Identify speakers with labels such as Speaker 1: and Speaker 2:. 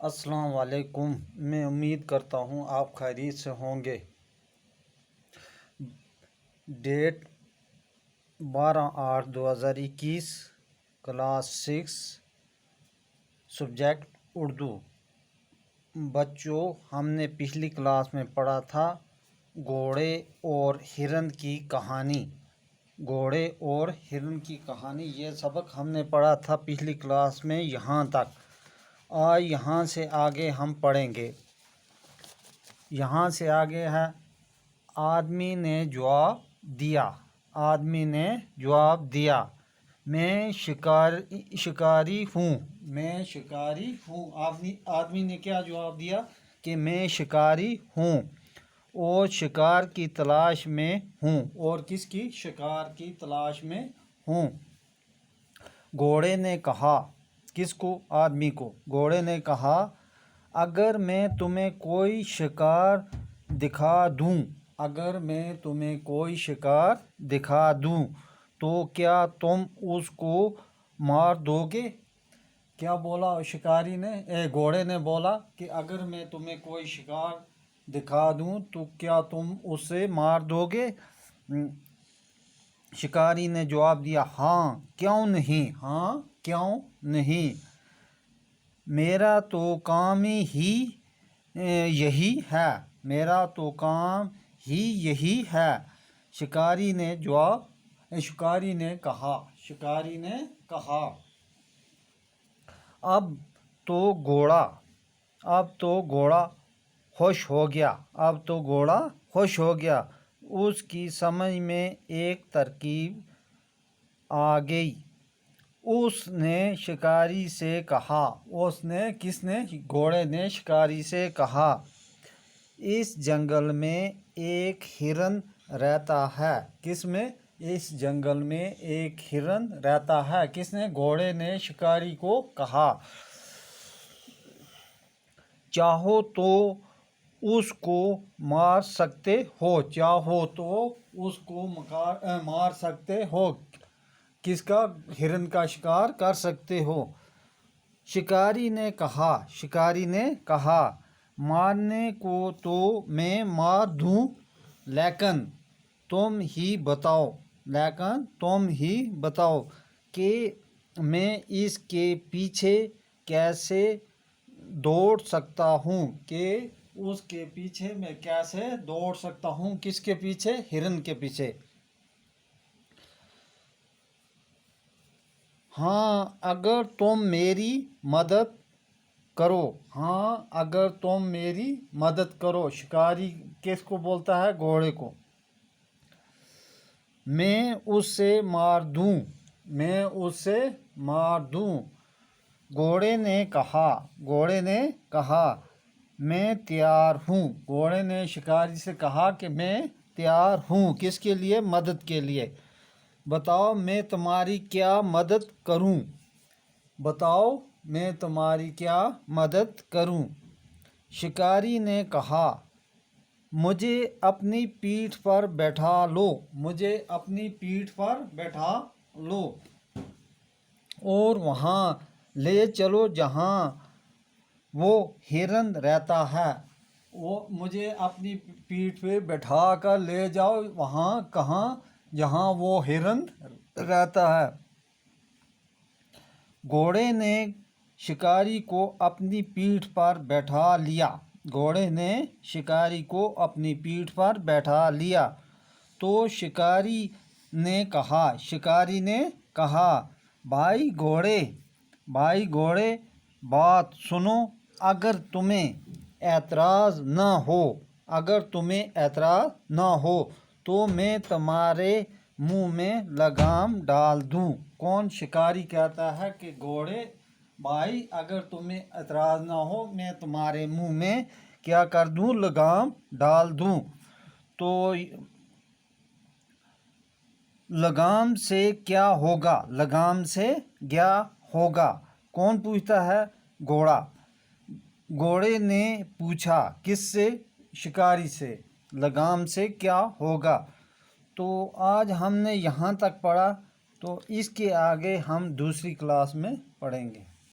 Speaker 1: السلام علیکم۔ میں امید کرتا ہوں آپ خیریت سے ہوں گے۔ Date 12/8/2021، class 6، subject Urdu. بچوں، ہم نے پچھلی کلاس میں پڑھا تھا گھوڑے اور ہرن کی کہانی۔ گھوڑے اور ہرن کی کہانی، یہ سبق ہم نے پڑھا تھا پچھلی کلاس میں یہاں تک۔ آج یہاں سے آگے ہم پڑھیں گے۔ یہاں سے آگے ہے آدمی نے جواب دیا۔ آدمی نے جواب دیا، میں شکاری ہوں۔ میں شکاری ہوں۔ آدمی نے کیا جواب دیا کہ میں شکاری ہوں اور شکار کی تلاش میں ہوں۔ اور کس کی؟ شکار کی تلاش میں ہوں۔ گھوڑے نے کہا، کس کو؟ آدمی کو۔ گھوڑے نے کہا، اگر میں تمہیں کوئی شکار دکھا دوں، اگر میں تمہیں کوئی شکار دکھا دوں تو کیا تم اس کو مار دو گے؟ کیا بولا شکاری نے؟ گھوڑے نے بولا کہ اگر میں تمہیں کوئی شکار دکھا دوں تو کیا تم اسے مار دو گے؟ شکاری نے جواب دیا، ہاں کیوں نہیں، ہاں کیوں نہیں، میرا تو کام ہی یہی ہے، میرا تو کام ہی یہی ہے۔ شکاری نے کہا، اب تو گھوڑا خوش ہو گیا۔ اس کی سمجھ میں ایک ترکیب آ گئی۔ اس نے شکاری سے کہا، کس نے؟ گھوڑے نے شکاری سے کہا، اس جنگل میں ایک ہرن رہتا ہے۔ کس میں؟ اس جنگل میں ایک ہرن رہتا ہے۔ کس نے؟ گھوڑے نے شکاری کو کہا، چاہو تو اس کو مار سکتے ہو، چاہو تو اس کو مار سکتے ہو، کس کا؟ ہرن کا شکار کر سکتے ہو۔ شکاری نے کہا، مارنے کو تو میں مار دوں، لیکن تم ہی بتاؤ کہ میں اس کے پیچھے کیسے دوڑ سکتا ہوں، کہ اس کے پیچھے میں کیسے دوڑ سکتا ہوں۔ کس کے پیچھے؟ ہرن کے پیچھے۔ ہاں اگر تم میری مدد کرو، ہاں اگر تم میری مدد کرو۔ شکاری کس کو بولتا ہے؟ گھوڑے کو۔ میں اسے مار دوں۔ گھوڑے نے کہا، میں تیار ہوں۔ گھوڑے نے شکاری سے کہا کہ میں تیار ہوں، کس کے لیے؟ مدد کے لیے۔ بتاؤ میں تمہاری کیا مدد کروں؟ بتاؤ میں تمہاری کیا مدد کروں؟ شکاری نے کہا، مجھے اپنی پیٹھ پر بٹھا لو، مجھے اپنی پیٹھ پر بٹھا لو اور وہاں لے چلو جہاں وہ ہرن رہتا ہے۔ مجھے اپنی پیٹھ پہ بٹھا کر لے جاؤ وہاں، کہاں؟ جہاں وہ ہرن رہتا ہے۔ گھوڑے نے شکاری کو اپنی پیٹھ پر بٹھا لیا۔ گھوڑے نے شکاری کو اپنی پیٹھ پر بٹھا لیا تو شکاری نے کہا، بھائی گھوڑے بات سنو، اگر تمہیں اعتراض نہ ہو تو میں تمہارے منہ میں لگام ڈال دوں۔ کون؟ شکاری کہتا ہے کہ گھوڑے بھائی اگر تمہیں اعتراض نہ ہو میں تمہارے منہ میں کیا کر دوں؟ لگام ڈال دوں۔ تو لگام سے کیا ہوگا؟ لگام سے کیا ہوگا؟ کون پوچھتا ہے؟ گھوڑا۔ گھوڑے نے پوچھا، کس سے؟ شکاری سے، لگام سے کیا ہوگا؟ تو آج ہم نے یہاں تک پڑھا، تو اس کے آگے ہم دوسری کلاس میں پڑھیں گے۔